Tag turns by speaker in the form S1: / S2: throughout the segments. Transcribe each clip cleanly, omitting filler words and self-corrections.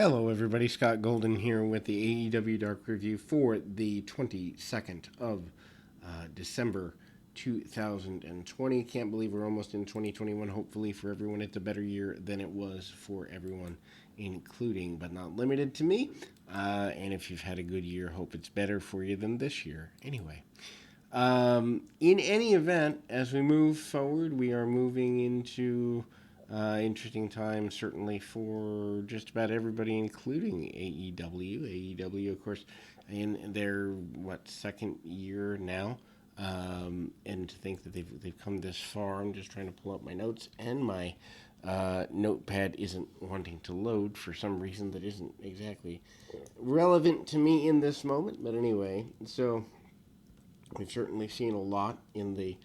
S1: Hello, everybody. Scott Golden here with the AEW Dark Review for the 22nd of December 2020. Can't believe we're almost in 2021. Hopefully, for everyone, it's a better year than it was for everyone, including but not limited to me. And if you've had a good year, hope it's better for you than this year. Anyway. In any event, as we move forward, we are moving into interesting times, certainly for just about everybody, including AEW. AEW, of course, in their second year now, and to think that they've come this far. I'm just trying to pull up my notes, and my notepad isn't wanting to load for some reason that isn't exactly relevant to me in this moment. But anyway, so. We've certainly seen a lot in the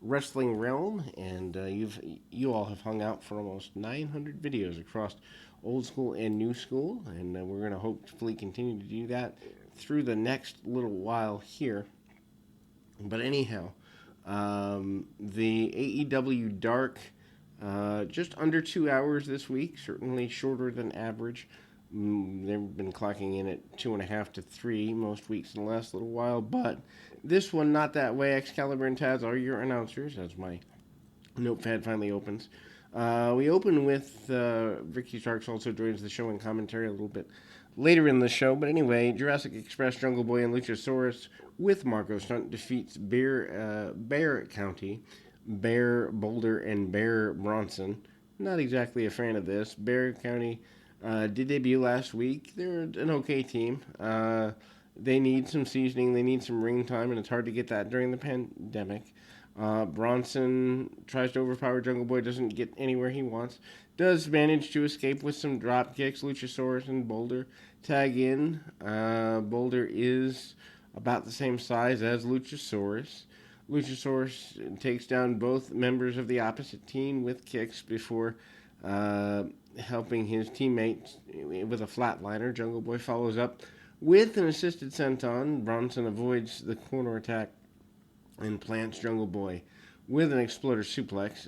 S1: wrestling realm, and you all have hung out for almost 900 videos across old school and new school, and we're going to hopefully continue to do that through the next little while here. But anyhow, the AEW Dark, just under 2 hours this week, certainly shorter than average. They've been clocking in at 2.5 to 3 most weeks in the last little while, but this one not that way. Excalibur and Taz are your announcers, as my notepad finally opens. We open with Ricky Starks also joins the show in commentary a little bit later in the show, but anyway, Jurassic Express, Jungle Boy, and Luchasaurus with Marco Stunt defeats Bear County, Bear Boulder, and Bear Bronson. Not exactly a fan of this. Bear County did debut last week. They're an okay team. They need some seasoning. They need some ring time, and it's hard to get that during the pandemic. Bronson tries to overpower Jungle Boy, doesn't get anywhere he wants. Does manage to escape with some drop kicks. Luchasaurus and Boulder tag in. Boulder is about the same size as Luchasaurus. Luchasaurus takes down both members of the opposite team with kicks before helping his teammate with a flatliner. Jungle Boy follows up with an assisted senton. Bronson avoids the corner attack and plants Jungle Boy with an exploder suplex.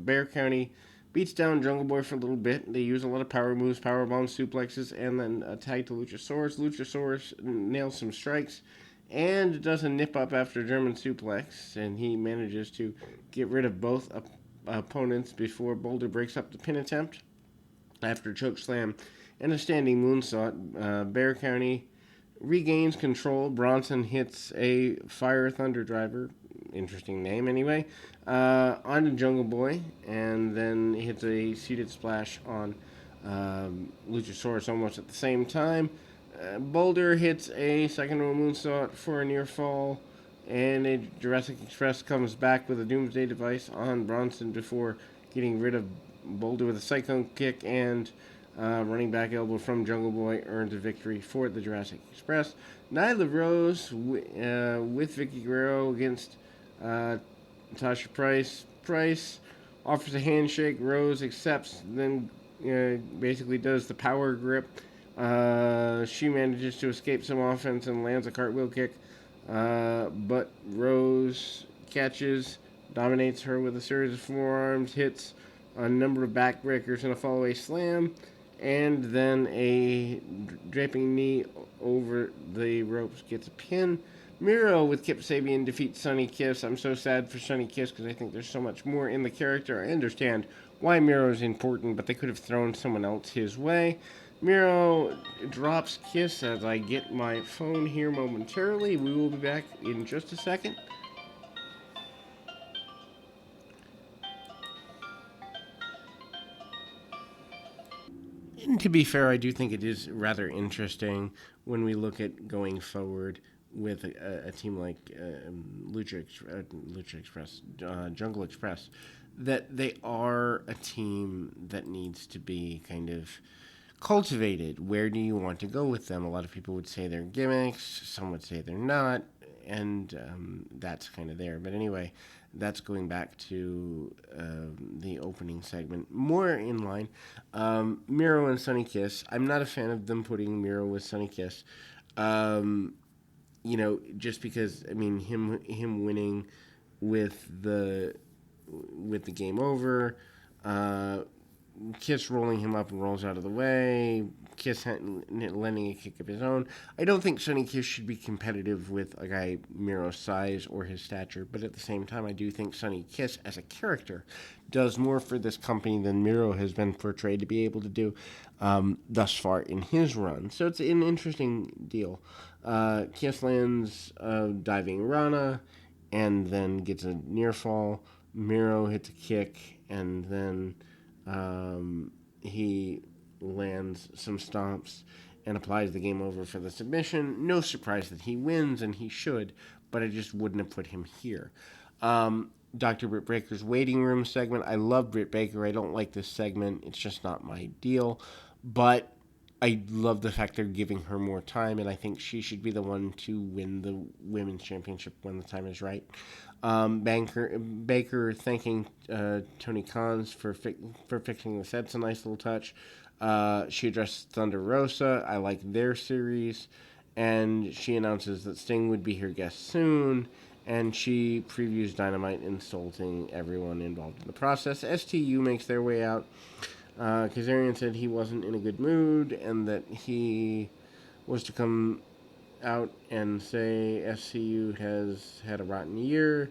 S1: Bear County beats down Jungle Boy for a little bit. They use a lot of power moves, power bombs, suplexes, and then a tag to Luchasaurus. Luchasaurus nails some strikes and does a nip up after German suplex, and he manages to get rid of both opponents before Boulder breaks up the pin attempt. After choke slam and a standing moonsault, Bear County regains control. Bronson hits a Fire Thunder Driver, interesting name anyway, on Jungle Boy, and then hits a seated splash on Luchasaurus almost at the same time. Boulder hits a second row moonsault for a near fall, and a Jurassic Express comes back with a Doomsday device on Bronson before getting rid of Boulder with a Cyclone kick, and running back elbow from Jungle Boy earns a victory for the Jurassic Express. Nyla Rose with Vicky Guerrero against Tasha Price. Price offers a handshake. Rose accepts, then basically does the power grip. She manages to escape some offense and lands a cartwheel kick, but Rose catches, dominates her with a series of forearms, hits a number of backbreakers and a fallaway slam, and then a draping knee over the ropes gets a pin. Miro with Kip Sabian defeats Sonny Kiss. I'm so sad for Sonny Kiss because I think there's so much more in the character. I understand why Miro is important, but they could have thrown someone else his way. Miro drops Kiss as I get my phone here momentarily. We will be back in just a second. And to be fair, I do think it is rather interesting when we look at going forward with a team like Lucha Express, Jungle Express, that they are a team that needs to be kind of cultivated. Where do you want to go with them? A lot of people would say they're gimmicks. Some would say they're not. And that's kind of there. But anyway, that's going back to the opening segment. More in line, Miro and Sonny Kiss. I'm not a fan of them putting Miro with Sonny Kiss. Just because, I mean, him winning with the game over, Kiss rolling him up and rolls out of the way, Kiss landing a kick of his own. I don't think Sonny Kiss should be competitive with a guy Miro's size or his stature, but at the same time, I do think Sonny Kiss as a character does more for this company than Miro has been portrayed to be able to do thus far in his run. So it's an interesting deal. Kiss lands a diving Rana and then gets a near fall. Miro hits a kick and then he lands some stomps and applies the game over for the submission. No surprise that he wins, and he should, but I just wouldn't have put him here. Dr. Britt Baker's waiting room segment. I love Britt Baker. I don't like this segment. It's just not my deal. But I love the fact they're giving her more time, and I think she should be the one to win the women's championship when the time is right. Baker thanking Tony Khan for fixing this. That's a nice little touch. She addressed Thunder Rosa. I like their series. And she announces that Sting would be her guest soon. And she previews Dynamite, insulting everyone involved in the process. STU makes their way out. Kazarian said he wasn't in a good mood and that he was to come out and say SCU has had a rotten year.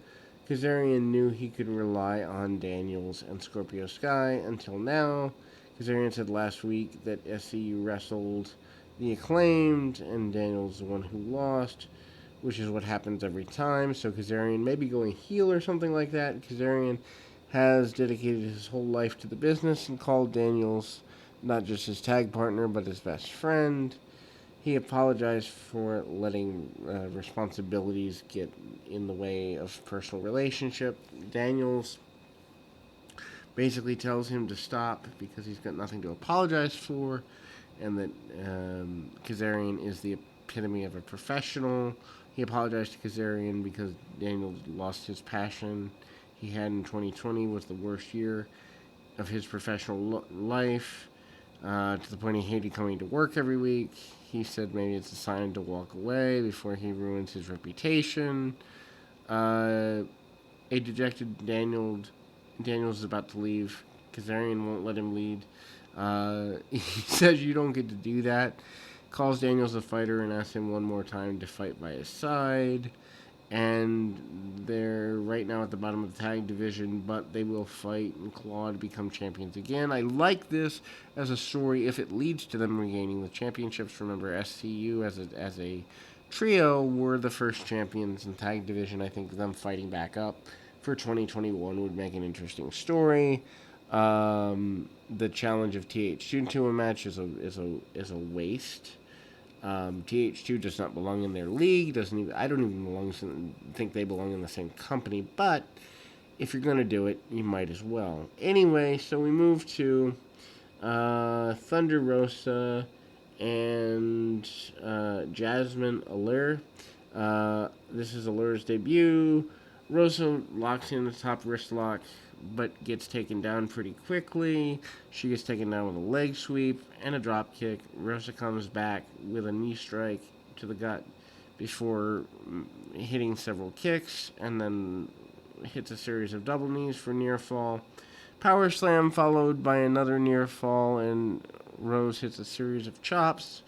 S1: Kazarian knew he could rely on Daniels and Scorpio Sky until now. Kazarian said last week that SCU wrestled the Acclaimed and Daniels the one who lost, which is what happens every time. So Kazarian may be going heel or something like that. Kazarian has dedicated his whole life to the business and called Daniels not just his tag partner but his best friend. He apologized for letting responsibilities get in the way of personal relationship. Daniels basically tells him to stop because he's got nothing to apologize for, and that Kazarian is the epitome of a professional. He apologized to Kazarian because Daniels lost his passion he had in 2020 was the worst year of his professional life, to the point he hated coming to work every week. He said maybe it's a sign to walk away before he ruins his reputation. A dejected Daniels is about to leave. Kazarian won't let him lead. He says you don't get to do that. Calls Daniels a fighter and asks him one more time to fight by his side. And they're right now at the bottom of the tag division, but they will fight and claw to become champions again. I like this as a story if it leads to them regaining the championships. Remember, SCU as a trio were the first champions in tag division. I think them fighting back up for 2021 would make an interesting story. The challenge of TH2 to a match is a waste. TH2 does not belong in their league. I don't even think they belong in the same company. But if you're gonna do it, you might as well. Anyway, so we move to Thunder Rosa and Jasmine Allure. This is Allure's debut. Rosa locks in the top wrist lock, but gets taken down pretty quickly. She gets taken down with a leg sweep and a drop kick. Rosa comes back with a knee strike to the gut before hitting several kicks, and then hits a series of double knees for near fall. Power slam followed by another near fall, and Rose hits a series of chops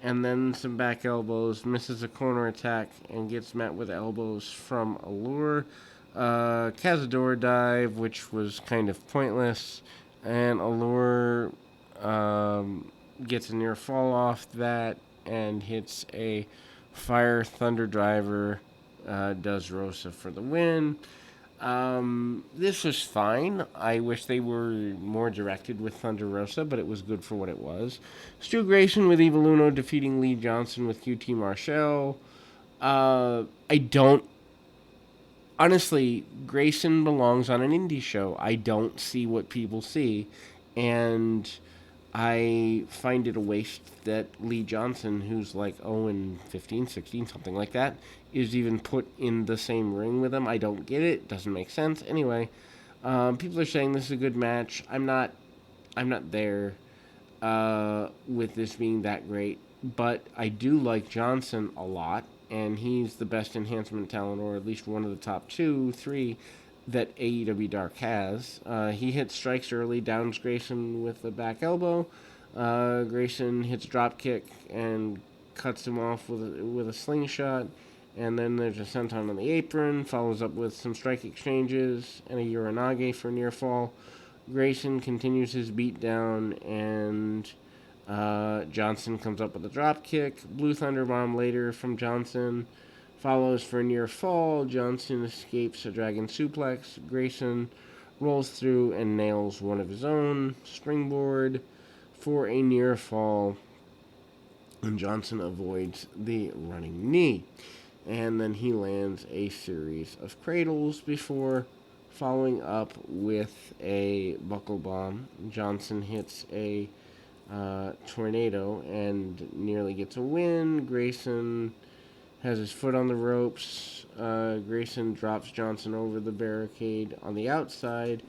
S1: and then some back elbows, misses a corner attack, and gets met with elbows from Allure. Cazador dive, which was kind of pointless, and Allure gets a near fall off that and hits a Fire Thunder Driver, does Rosa for the win. This was fine. I wish they were more directed with Thunder Rosa, but it was good for what it was. Stu Grayson with Evil Uno defeating Lee Johnson with QT Marshall. Honestly, Grayson belongs on an indie show. I don't see what people see, and I find it a waste that Lee Johnson, who's like 0-15, 16, something like that, is even put in the same ring with him. I don't get it. Doesn't make sense. Anyway, people are saying this is a good match. I'm not there with this being that great, but I do like Johnson a lot, and he's the best enhancement talent, or at least one of the top 2, 3 that AEW Dark has. He hits strikes early, downs Grayson with a back elbow. Grayson hits a drop kick and cuts him off with a slingshot. And then there's a senton on the apron, follows up with some strike exchanges and a Uranage for near fall. Grayson continues his beatdown, and Johnson comes up with a drop kick. Blue Thunder Bomb later from Johnson follows for a near fall. Johnson escapes a dragon suplex. Grayson rolls through and nails one of his own. Springboard for a near fall, and Johnson avoids the running knee. And then he lands a series of cradles before following up with a buckle bomb. Johnson hits a tornado and nearly gets a win. Grayson has his foot on the ropes. Grayson drops Johnson over the barricade on the outside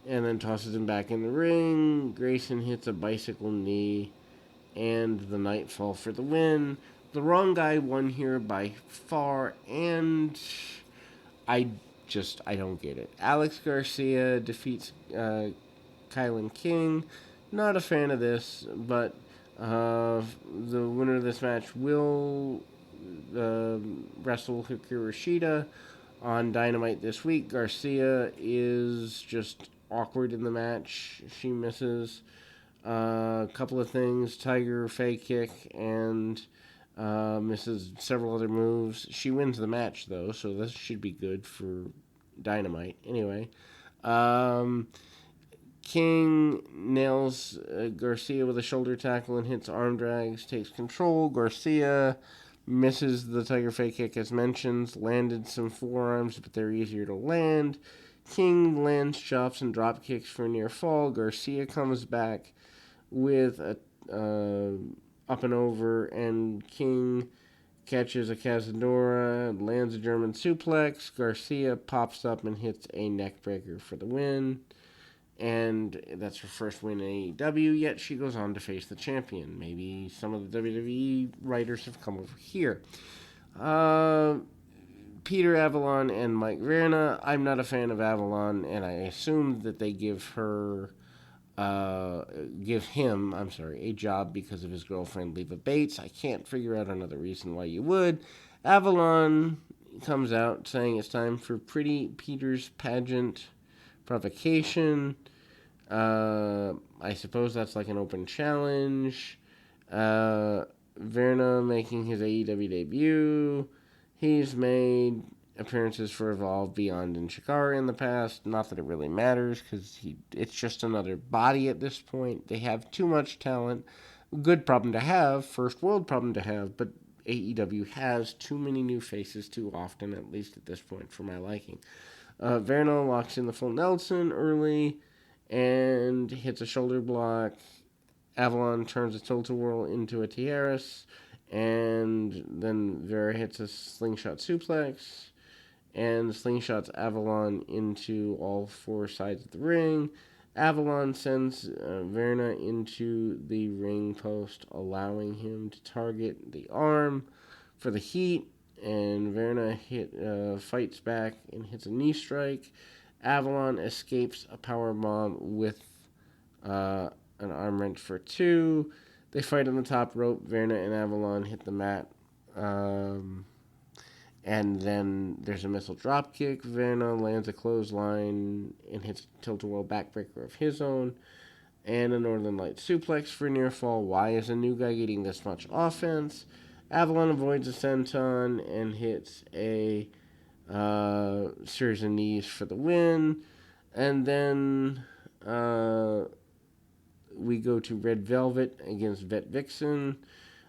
S1: and then tosses him back in the ring. Grayson hits a bicycle knee and the Nightfall for the win. The wrong guy won here by far, and I don't get it. Alex Garcia defeats Kylan King. Not a fan of this, but the winner of this match will wrestle Hikaru Shida on Dynamite this week. Garcia is just awkward in the match. She misses a couple of things, Tiger fake kick, and misses several other moves. She wins the match, though, so this should be good for Dynamite. Anyway, King nails Garcia with a shoulder tackle and hits arm drags, takes control. Garcia misses the Tiger fake kick as mentioned, landed some forearms, but they're easier to land. King lands chops and drop kicks for a near fall. Garcia comes back with a up and over, and King catches a Cazadora, lands a German suplex. Garcia pops up and hits a neckbreaker for the win. And that's her first win in AEW, yet she goes on to face the champion. Maybe some of the WWE writers have come over here. Peter Avalon and Mike Verna. I'm not a fan of Avalon, and I assume that they give him a job because of his girlfriend Leva Bates. I can't figure out another reason why you would. Avalon comes out saying it's time for Pretty Peter's pageant provocation. I suppose that's like an open challenge. Verna making his AEW debut. He's made appearances for Evolve, Beyond, and Chikara in the past. Not that it really matters, because it's just another body at this point. They have too much talent. Good problem to have, first world problem to have, but AEW has too many new faces too often, at least at this point, for my liking. Verna locks in the full Nelson early and hits a shoulder block. Avalon turns a tilt-a-whirl into a tiaras, and then Vera hits a slingshot suplex and slingshots Avalon into all four sides of the ring. Avalon sends Verna into the ring post, allowing him to target the arm for the heat, and Verna fights back and hits a knee strike. Avalon escapes a powerbomb with an arm wrench for two. They fight on the top rope. Verna and Avalon hit the mat. And then there's a missile drop kick. Verna lands a clothesline and hits a tilt-a-whirl backbreaker of his own. And a Northern Light suplex for near fall. Why is a new guy getting this much offense? Avalon avoids a senton and hits a series of knees for the win. And then we go to Red Velvet against Vet Vixen.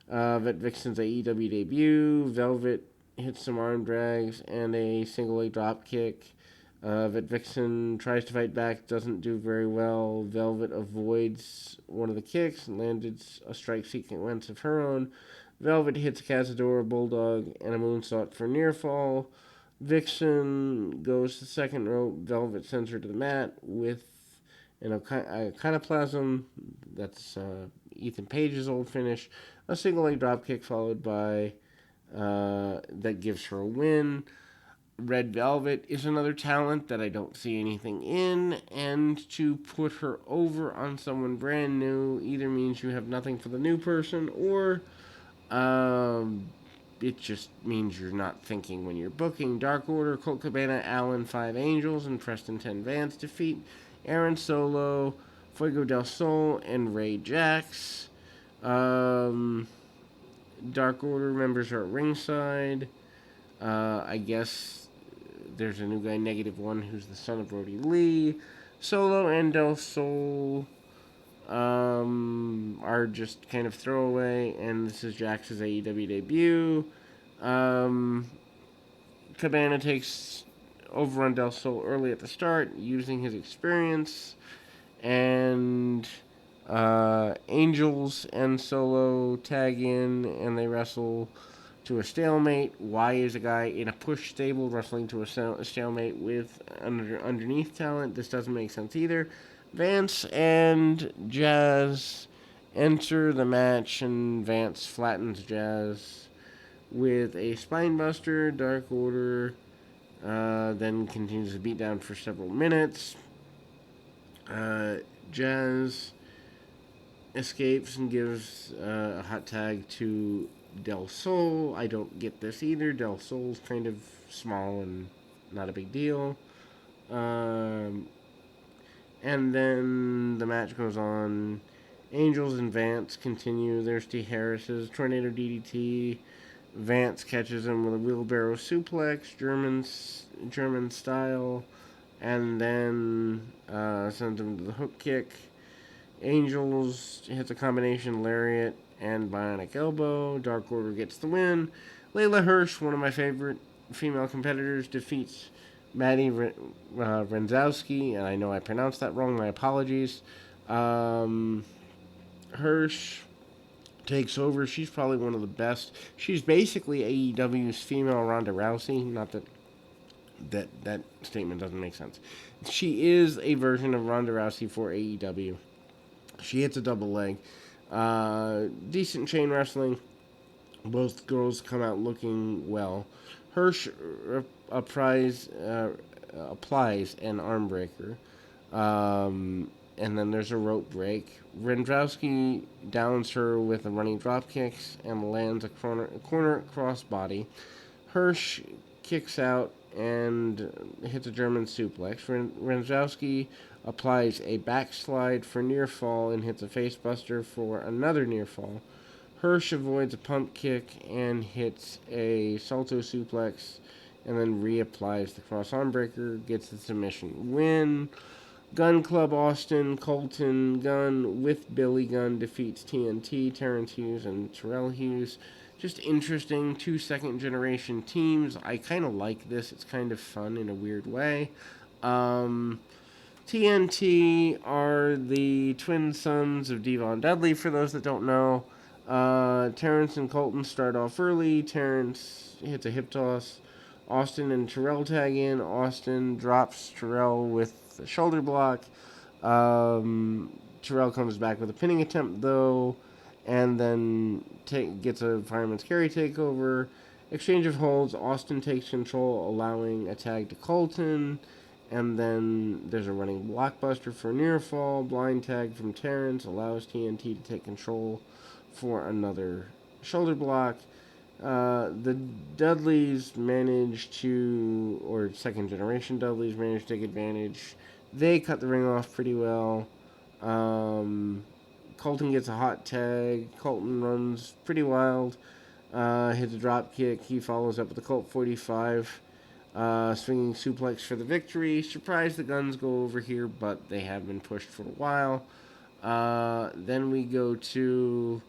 S1: Vet Vixen's AEW debut. Velvet hits some arm drags and a single leg drop kick. Vet Vixen tries to fight back, doesn't do very well. Velvet avoids one of the kicks and landed a strike sequence of her own. Velvet hits Cazadora, Bulldog, and a moonsault for near fall. Vixen goes to the second rope. Velvet sends her to the mat with an iconoplasm. That's Ethan Page's old finish. A single leg drop kick followed by that gives her a win. Red Velvet is another talent that I don't see anything in, and to put her over on someone brand new either means you have nothing for the new person, or um, it just means you're not thinking when you're booking. Dark Order, Colt Cabana, Allen, Five Angels, and Preston 10 Vance defeat Aaron Solo, Fuego del Sol, and Ray Jax. Um, Dark Order members are at ringside. I guess there's a new guy, -1, who's the son of Brody Lee. Solo and Del Sol are just kind of throwaway, and this is Jax's AEW debut. Um, Cabana takes over on Del Sol early at the start, using his experience, and Angels and Solo tag in, and they wrestle to a stalemate. Why is a guy in a push stable wrestling to a stalemate with underneath talent? This doesn't make sense either. Vance and Jazz enter the match, and Vance flattens Jazz with a spinebuster. Dark Order then continues the beatdown for several minutes. Jazz escapes and gives a hot tag to Del Sol. I don't get this either. Del Sol's kind of small and not a big deal. And then the match goes on. Angels and Vance continue. There's T. Harris's Tornado DDT. Vance catches him with a wheelbarrow suplex, German style, and then sends him to the hook kick. Angels hits a combination lariat and bionic elbow. Dark Order gets the win. Layla Hirsch, one of my favorite female competitors, defeats Maddie Renzowski, and I know I pronounced that wrong. My apologies. Hirsch takes over. She's probably one of the best. She's basically AEW's female Ronda Rousey. Not that statement doesn't make sense. She is a version of Ronda Rousey for AEW. She hits a double leg. Decent chain wrestling. Both girls come out looking well. Hirsch applies an arm breaker. And then there's a rope break. Renzowski downs her with a running drop kicks and lands a corner crossbody. Hirsch kicks out and hits a German suplex. Renzowski applies a backslide for near fall and hits a facebuster for another near fall. Hirsch avoids a pump kick and hits a salto suplex and then reapplies the cross arm breaker, gets the submission win. Gun Club Austin, Colton Gunn with Billy Gunn defeats TNT, Terrence Hughes, and Terrell Hughes. Just interesting, 2 second-generation teams. I kind of like this. It's kind of fun in a weird way. TNT are the twin sons of Devon Dudley, for those that don't know. Terrence and Colton start off early. Terrence hits a hip toss. Austin and Terrell tag in. Austin drops Terrell with a shoulder block. Terrell comes back with a pinning attempt, though, and then gets a fireman's carry takeover. Exchange of holds. Austin takes control, allowing a tag to Colton. And then there's a running blockbuster for near fall. Blind tag from Terrence allows TNT to take control for another shoulder block. The Dudleys manage to, or second generation Dudleys manage to take advantage. They cut the ring off pretty well. Colton gets a hot tag. Colton runs pretty wild. Hits a drop kick. He follows up with a Colt 45. Swinging suplex for the victory. Surprised the Guns go over here, but they have been pushed for a while. Then we go to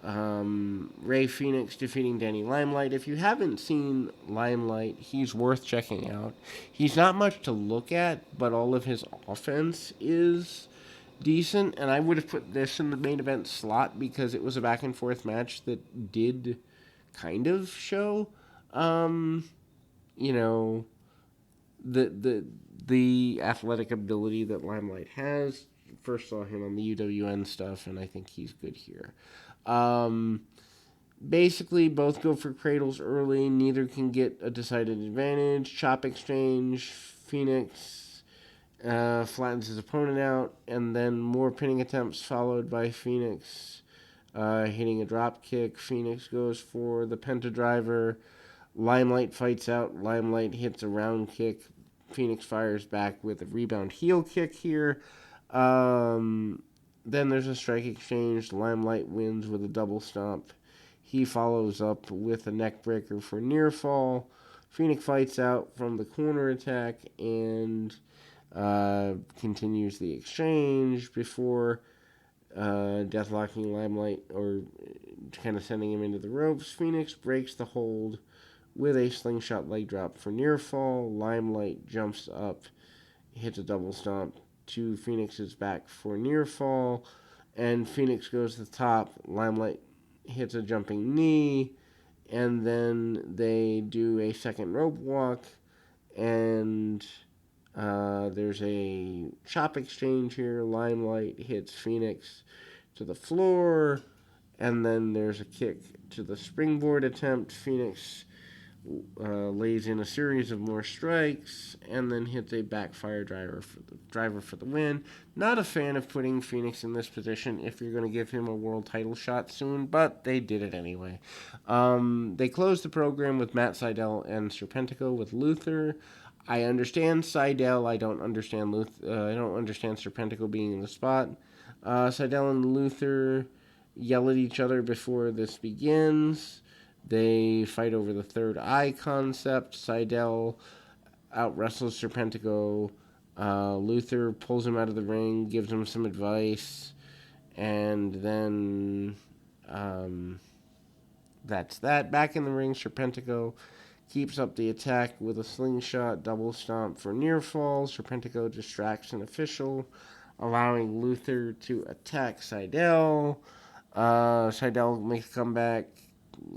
S1: Ray Phoenix defeating Danny Limelight. If you haven't seen Limelight, he's worth checking out. He's not much to look at, but all of his offense is decent, and I would have put this in the main event slot because it was a back and forth match that did kind of show the athletic ability that Limelight has. First saw him on the UWN stuff, and I think he's good here. Basically, both go for cradles early. Neither can get a decided advantage. Chop exchange. Phoenix flattens his opponent out, and then more pinning attempts followed by Phoenix hitting a drop kick. Phoenix goes for the penta driver. Limelight fights out. Limelight hits a round kick. Phoenix fires back with a rebound heel kick here. Then there's a strike exchange. Limelight wins with a double stomp. He follows up with a neck breaker for near fall. Phoenix fights out from the corner attack and continues the exchange before deathlocking Limelight or kind of sending him into the ropes. Phoenix breaks the hold with a slingshot leg drop for near fall. Limelight jumps up, hits a double stomp to Phoenix's back for near fall, and Phoenix goes to the top. Limelight hits a jumping knee, and then they do a second rope walk, and there's a chop exchange here. Limelight hits Phoenix to the floor, and then there's a kick to the springboard attempt. Phoenix lays in a series of more strikes and then hits a backfire driver for the win. Not a fan of putting Phoenix in this position if you're going to give him a world title shot soon, but they did it anyway. They closed the program with Matt Sydal and Serpentico with Luther. I understand Sydal. I don't understand Luther. I don't understand Serpentico being in the spot. Sydal and Luther yell at each other before this begins. They fight over the third eye concept. Sydal out-wrestles Serpentico. Luther pulls him out of the ring, gives him some advice, and then that's that. Back in the ring, Serpentico keeps up the attack with a slingshot double stomp for near fall. Serpentico distracts an official, allowing Luther to attack Sydal. Sydal makes a comeback,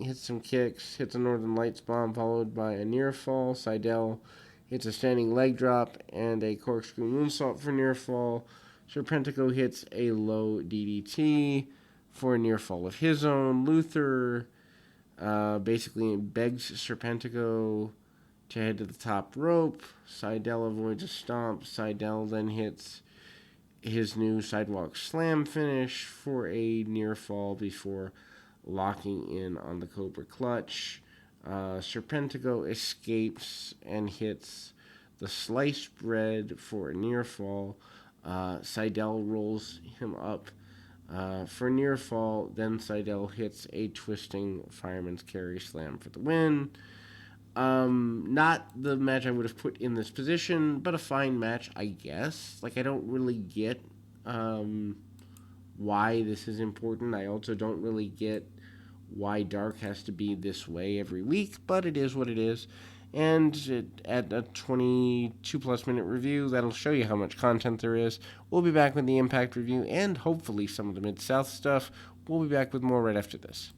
S1: hits some kicks, hits a Northern Lights bomb followed by a near fall. Sydal hits a standing leg drop and a corkscrew moonsault for near fall. Serpentico hits a low DDT for a near fall of his own. Luther basically begs Serpentico to head to the top rope. Sydal avoids a stomp. Sydal then hits his new sidewalk slam finish for a near fall before locking in on the Cobra Clutch. Serpentico escapes and hits the sliced bread for a near fall. Sydal rolls him up for near fall. Then Sydal hits a twisting fireman's carry slam for the win. Not the match I would have put in this position, but a fine match, I guess. Like, I don't really get why this is important. I also don't really get why Dark has to be this way every week, but it is what it is. And at a 22-plus minute review, that'll show you how much content there is. We'll be back with the Impact review and hopefully some of the Mid-South stuff. We'll be back with more right after this.